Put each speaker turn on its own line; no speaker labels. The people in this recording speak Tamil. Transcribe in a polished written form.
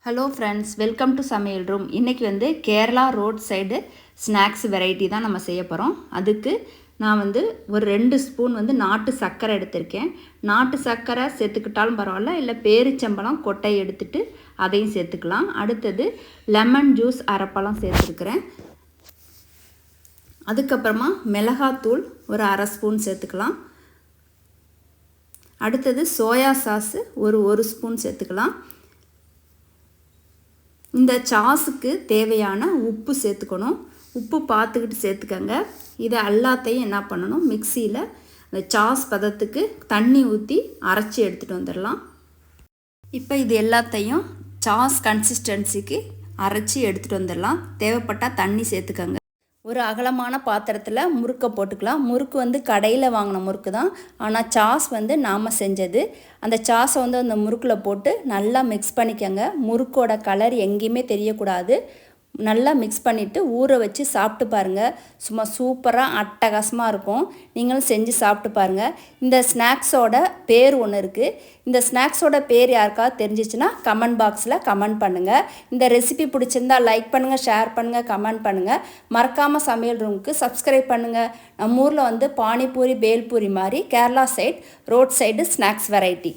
ஹலோ ஃப்ரெண்ட்ஸ், வெல்கம் டு சமையல் ரூம். இன்றைக்கி வந்து Kerala road side snacks variety தான் நம்ம செய்ய போகிறோம். அதுக்கு நான் வந்து ஒரு 2 ஸ்பூன் வந்து நாட்டு சர்க்கரை எடுத்திருக்கேன். நாட்டு சர்க்கரை சேர்த்துக்கிட்டாலும் பரவாயில்ல, இல்லை பேரிச்சம்பழம் கொட்டை எடுத்துட்டு அதையும் சேர்த்துக்கலாம். அடுத்தது லெமன் ஜூஸ் அரைப்பழம் சேர்த்துருக்குறேன். அதுக்கப்புறமா மிளகாத்தூள் ஒரு அரை ஸ்பூன் சேர்த்துக்கலாம். அடுத்தது சோயா சாஸு ஒரு ஸ்பூன் சேர்த்துக்கலாம். இந்த சாஸுக்கு தேவையான உப்பு சேர்த்துக்கணும். உப்பு பார்த்துக்கிட்டு சேர்த்துக்கங்க. இதை எல்லாத்தையும் என்ன பண்ணணும், மிக்சியில் அந்த சாஸ் பதத்துக்கு தண்ணி ஊற்றி அரைச்சி எடுத்துகிட்டு வந்துடலாம். இப்போ இது எல்லாத்தையும் சாஸ் கன்சிஸ்டன்சிக்கு அரைச்சி எடுத்துகிட்டு வந்துடலாம். தேவைப்பட்டால் தண்ணி சேர்த்துக்கங்க. ஒரு அகலமான பாத்திரத்தில் முறுக்கை போட்டுக்கலாம். முறுக்கு வந்து கடையில் வாங்கின முறுக்கு தான், ஆனால் சாஸ் வந்து நாம் செஞ்சது. அந்த சாஸை வந்து அந்த முறுக்கில் போட்டு நல்லா மிக்ஸ் பண்ணிக்கோங்க. முறுக்கோட கலர் எங்கேயுமே தெரியக்கூடாது. நல்லா மிக்ஸ் பண்ணிவிட்டு ஊற வச்சு சாப்பிட்டு பாருங்கள். சும்மா சூப்பராக அட்டகாசமாக இருக்கும். நீங்களும் செஞ்சு சாப்பிட்டு பாருங்கள். இந்த ஸ்நாக்ஸோட பேர் ஒன்று இருக்குது. இந்த ஸ்நாக்ஸோட பேர் யாருக்காவது தெரிஞ்சிச்சுன்னா கமெண்ட் பாக்ஸில் கமெண்ட் பண்ணுங்கள். இந்த ரெசிபி பிடிச்சிருந்தால் லைக் பண்ணுங்கள், ஷேர் பண்ணுங்கள், கமெண்ட் பண்ணுங்கள். மறக்காமல் சமையல் ரூமுக்கு சப்ஸ்கிரைப் பண்ணுங்கள். நம்ம ஊரில் வந்து பானிபூரி, பேல்பூரி மாதிரி Kerala side road side snacks variety.